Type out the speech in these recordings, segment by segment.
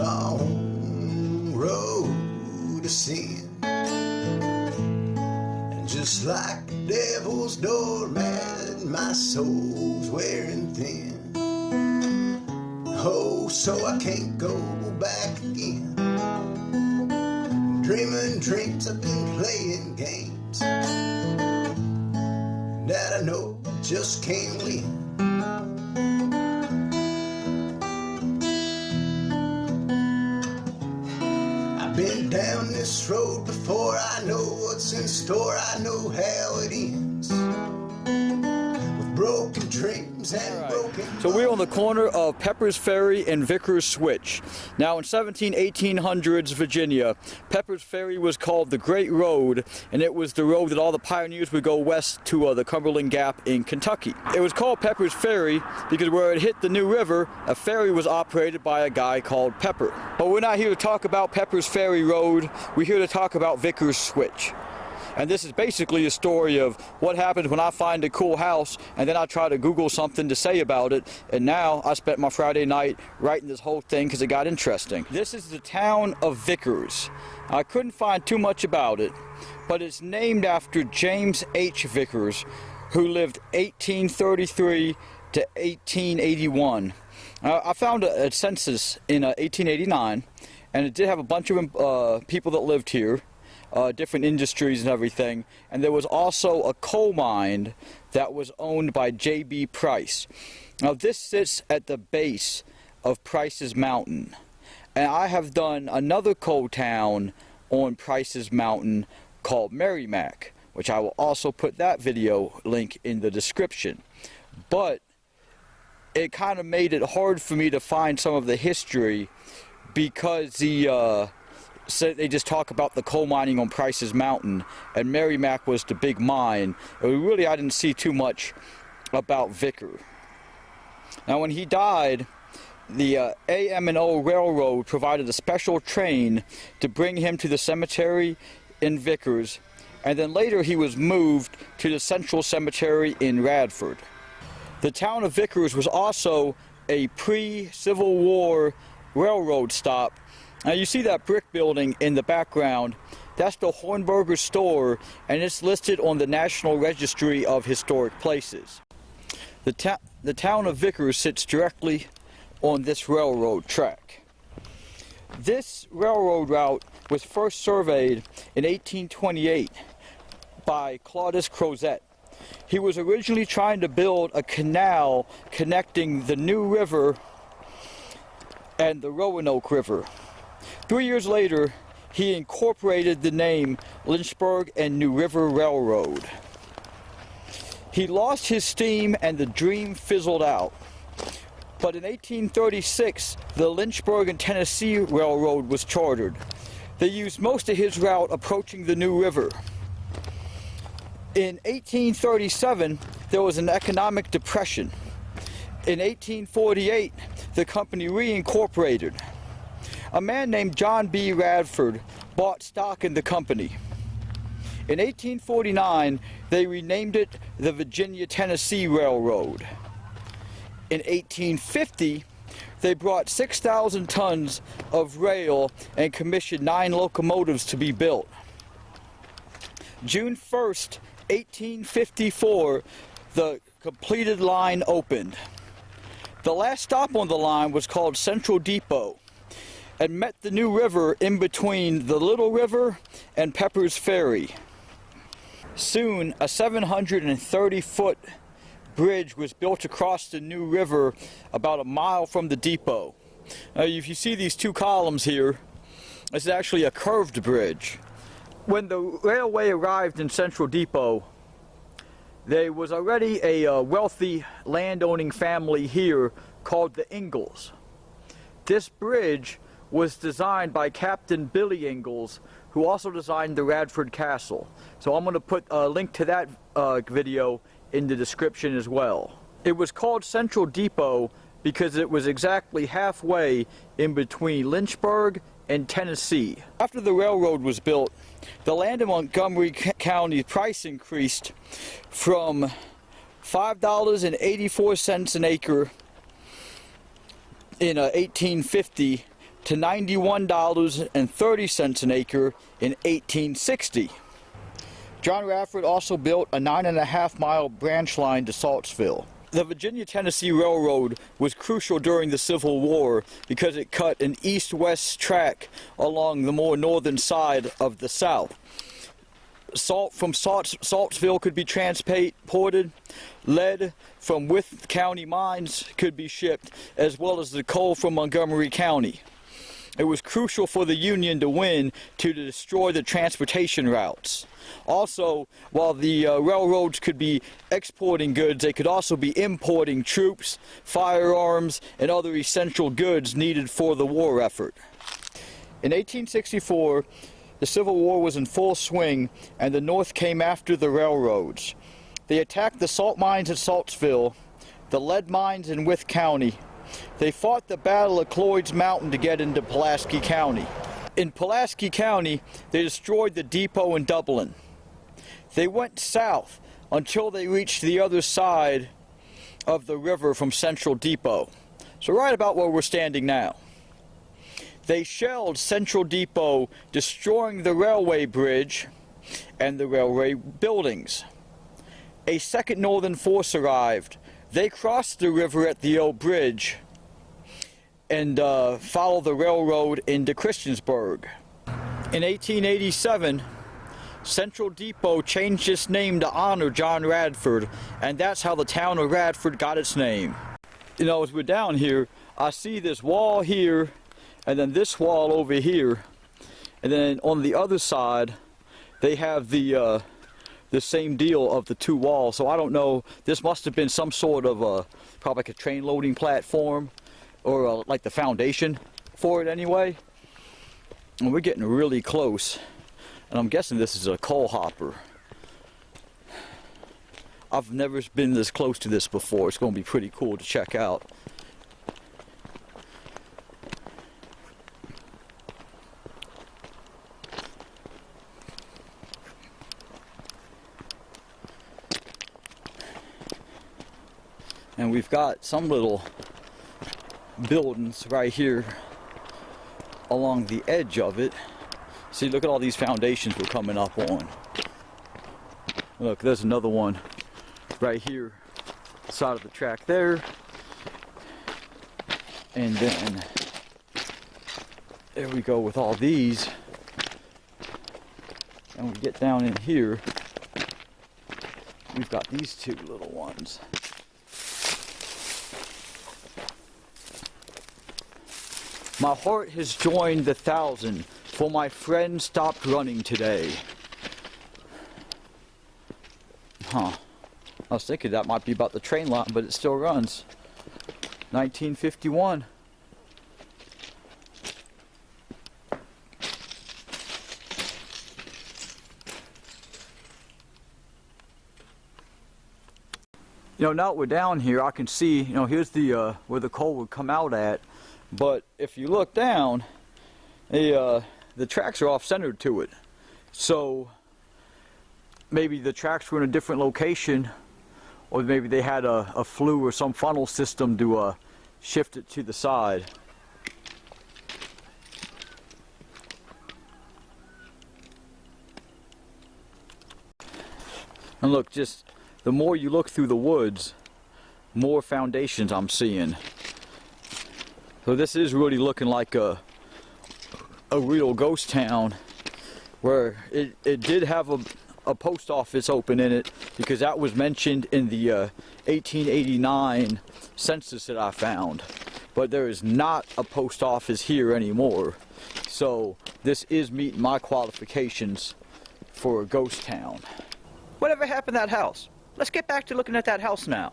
long road to sin. And just like the devil's doormat, my soul's wearing thin. Oh, so I can't go back again. Dreaming dreams, I've been playing games that I know just can't win. I've been down this road before, I know what's in store, I know how it ends. With broken dreams and broken... So we're on the corner of Pepper's Ferry and Vickers Switch. Now in 1800s Virginia, Pepper's Ferry was called the Great Road, and it was the road that all the pioneers would go west to the Cumberland Gap in Kentucky. It was called Pepper's Ferry because where it hit the New River, a ferry was operated by a guy called Pepper. But we're not here to talk about Pepper's Ferry Road, we're here to talk about Vickers Switch. And this is basically a story of what happens when I find a cool house and then I try to Google something to say about it. And now I spent my Friday night writing this whole thing because it got interesting. This is the town of Vickers. I couldn't find too much about it, but it's named after James H. Vickers, who lived 1833 to 1881. I found a census in 1889, and it did have a bunch of people that lived here. Different industries and everything, and there was also a coal mine that was owned by J.B. Price. Now this sits at the base of Price's Mountain, and I have done another coal town on Price's Mountain called Merrimac, which I will also put that video link in the description. But it kind of made it hard for me to find some of the history because so they just talk about the coal mining on Price's Mountain, and Merrimac was the big mine. And really, I didn't see too much about Vickers. Now, when he died, the AM&O Railroad provided a special train to bring him to the cemetery in Vickers, and then later he was moved to the Central Cemetery in Radford. The town of Vickers was also a pre-Civil War railroad stop. Now you see that brick building in the background, that's the Hornberger store, and it's listed on the National Registry of Historic Places. The town of Vickers sits directly on this railroad track. This railroad route was first surveyed in 1828 by Claudius Crozet. He was originally trying to build a canal connecting the New River and the Roanoke River. 3 years later, he incorporated the name Lynchburg and New River Railroad. He lost his steam and the dream fizzled out. But in 1836, the Lynchburg and Tennessee Railroad was chartered. They used most of his route approaching the New River. In 1837, there was an economic depression. In 1848, the company reincorporated. A man named John B. Radford bought stock in the company. In 1849, they renamed it the Virginia-Tennessee Railroad. In 1850, they brought 6,000 tons of rail and commissioned 9 locomotives to be built. June 1st, 1854, the completed line opened. The last stop on the line was called Central Depot and met the New River in between the Little River and Pepper's Ferry. Soon, a 730-foot bridge was built across the New River about a mile from the depot. Now, if you see these 2 columns here, this is actually a curved bridge. When the railway arrived in Central Depot, there was already a wealthy landowning family here called the Ingalls. This bridge was designed by Captain Billy Ingalls, who also designed the Radford Castle. So I'm going to put a link to that video in the description as well. It was called Central Depot because it was exactly halfway in between Lynchburg and Tennessee. After the railroad was built, the land in Montgomery County price increased from $5.84 an acre in 1850 to $91.30 an acre in 1860. John Radford also built a 9.5-mile branch line to Saltsville. The Virginia-Tennessee Railroad was crucial during the Civil War because it cut an east-west track along the more northern side of the South. Salt from Saltsville could be transported, lead from Wythe County mines could be shipped, as well as the coal from Montgomery County. It was crucial for the Union to win to destroy the transportation routes. Also, while the railroads could be exporting goods, they could also be importing troops, firearms, and other essential goods needed for the war effort. In 1864, the Civil War was in full swing, and the North came after the railroads. They attacked the salt mines at Saltsville, the lead mines in Wythe County. They fought the battle at Cloyd's Mountain to get into Pulaski County. In Pulaski County, they destroyed the depot in Dublin. They went south until they reached the other side of the river from Central Depot. So right about where we're standing now. They shelled Central Depot, destroying the railway bridge and the railway buildings. A second Northern force arrived. They crossed the river at the old bridge and followed the railroad into Christiansburg. In 1887, Central Depot changed its name to honor John Radford, and that's how the town of Radford got its name. You know, as we're down here, I see this wall here, and then this wall over here, and then on the other side, they have the same deal of the two walls. So I don't know, this must have been some sort of probably like a train loading platform, or like the foundation for it anyway. And we're getting really close, and I'm guessing this is a coal hopper. I've never been this close to this before. It's going to be pretty cool to check out. And we've got some little buildings right here along the edge of it. See, look at all these foundations we're coming up on. Look, there's another one right here, side of the track there. And then there we go with all these. And we get down in here, we've got these two little ones. My heart has joined the 1,000, for my friend stopped running today. Huh. I was thinking that might be about the train line, but it still runs. 1951. You know, now that we're down here, I can see, you know, here's the where the coal would come out at. But if you look down, the tracks are off-centered to it. So maybe the tracks were in a different location, or maybe they had a flue or some funnel system to shift it to the side. And look, just the more you look through the woods, more foundations I'm seeing. So this is really looking like a real ghost town, where it did have a post office open in it, because that was mentioned in the 1889 census that I found. But there is not a post office here anymore. So this is meeting my qualifications for a ghost town. Whatever happened to that house? Let's get back to looking at that house now.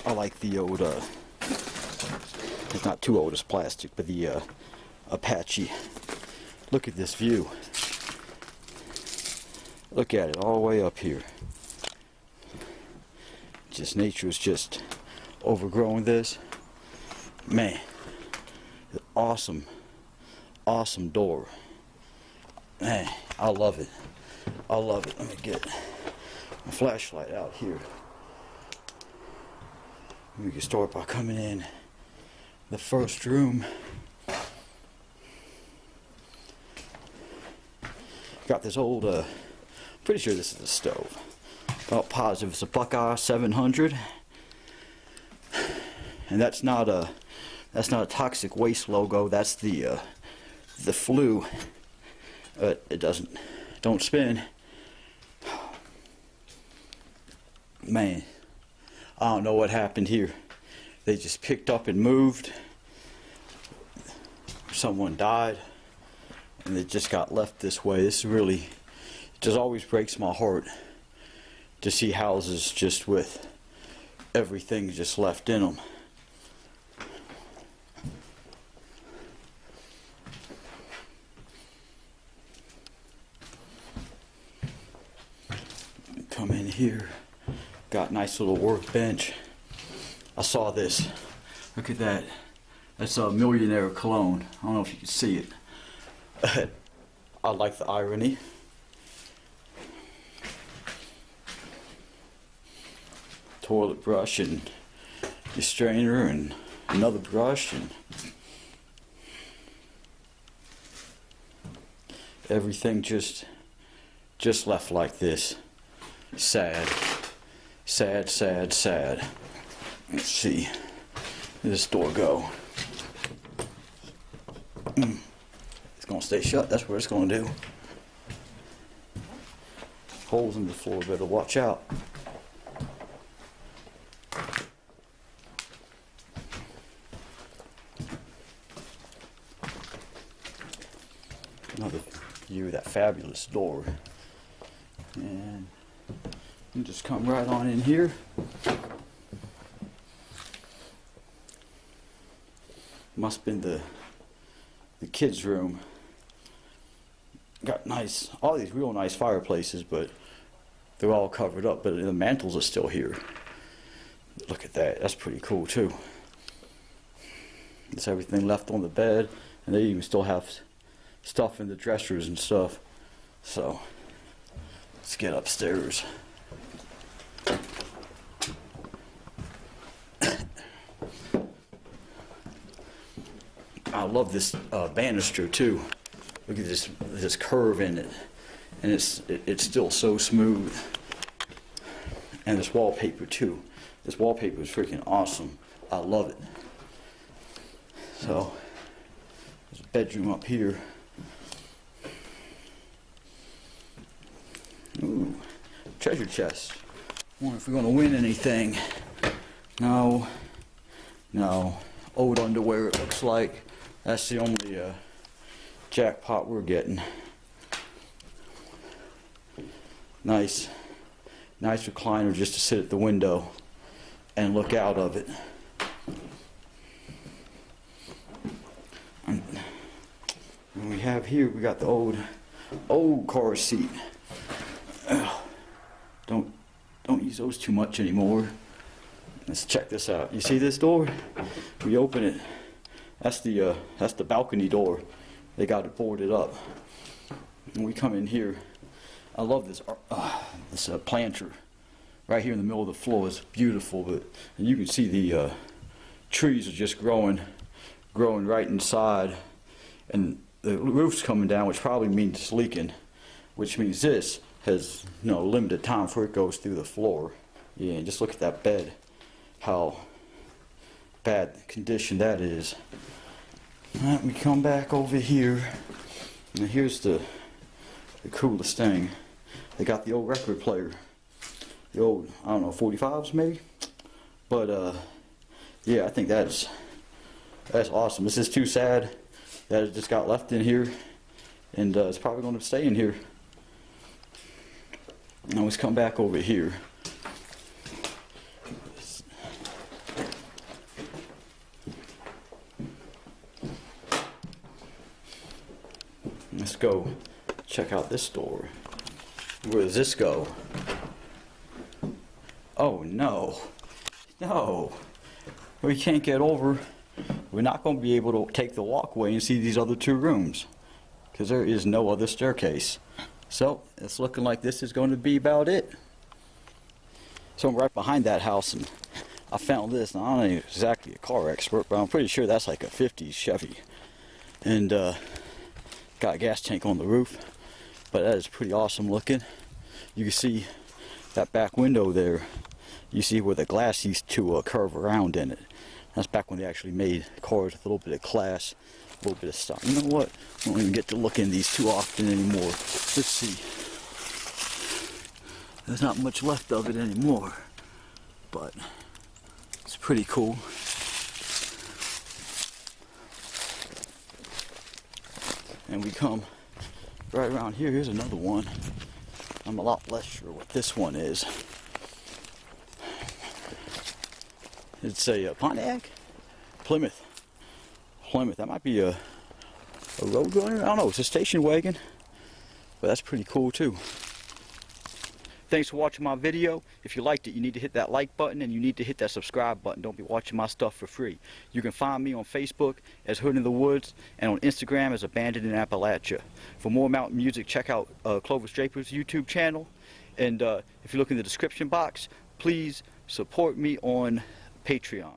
I like the old It's not too old, it's plastic, but the Apache. Look at this view. Look at it all the way up here. Just nature is just overgrowing this. Man, awesome, awesome door. Man, I love it. I love it. Let me get my flashlight out here. We can start by coming in the first room. Got this old, pretty sure this is a stove. About positive it's a Buckeye 700, and that's not a toxic waste logo. That's the flue. It don't spin. Man, I don't know what happened here. They just picked up and moved. Someone died, and it just got left this way. This really, it just always breaks my heart to see houses just with everything just left in them. Come in here, got nice little workbench. I saw this. Look at that. That's a Millionaire cologne. I don't know if you can see it. I like the irony. Toilet brush and your strainer and another brush and everything just left like this. Sad, sad, sad, sad. Let's see. Where does this door go? It's gonna stay shut. That's what it's gonna do. Holes in the floor. Better watch out. Another view of that fabulous door. And you just come right on in here. Must have been the kids' room. Got nice, all these real nice fireplaces, but they're all covered up, but the mantles are still here. Look at that, that's pretty cool too. There's everything left on the bed, and they even still have stuff in the dressers and stuff. So let's get upstairs. I love this banister too. Look at this curve in it, and it's still so smooth. And this wallpaper too. This wallpaper is freaking awesome. I love it. So there's a bedroom up here. Ooh, treasure chest. Wonder if we're gonna win anything. No. Old underwear, it looks like. That's the only jackpot we're getting. Nice recliner just to sit at the window and look out of it. And we have here, we got the old car seat. Don't use those too much anymore. Let's check this out. You see this door? We open it. That's the balcony door. They got it boarded up. And we come in here. I love this planter right here in the middle of the floor. It's beautiful, but and you can see the trees are just growing right inside, and the roof's coming down, which probably means it's leaking, which means this has limited time before it goes through the floor. Yeah, and just look at that bed, how bad condition that is. Alright, we come back over here, and here's the coolest thing. They got the old record player, the old, I don't know, 45s maybe, but yeah, I think that's awesome. This is too sad that it just got left in here, and it's probably going to stay in here. Now let's come back over here. Let's go check out this door. Where does this go? Oh no. No. We can't get over. We're not going to be able to take the walkway and see these other two rooms because there is no other staircase. So it's looking like this is going to be about it. So I'm right behind that house and I found this. Now, I'm not exactly a car expert, but I'm pretty sure that's like a 50s Chevy. And got a gas tank on the roof, but that is pretty awesome looking. You can see that back window there. You see where the glass used to curve around in it. That's back when they actually made cars with a little bit of class, a little bit of style. You know what? I don't even get to look in these too often anymore. Let's see. There's not much left of it anymore, but it's pretty cool. And we come right around here. Here's another one. I'm a lot less sure what this one is. It's a Pontiac? Plymouth. That might be a Roadrunner? I don't know. It's a station wagon. But that's pretty cool too. Thanks for watching my video. If you liked it, you need to hit that like button and you need to hit that subscribe button. Don't be watching my stuff for free. You can find me on Facebook as Hood in the Woods and on Instagram as Abandoned in Appalachia. For more mountain music, check out Clovis Draper's YouTube channel. And if you look in the description box, please support me on Patreon.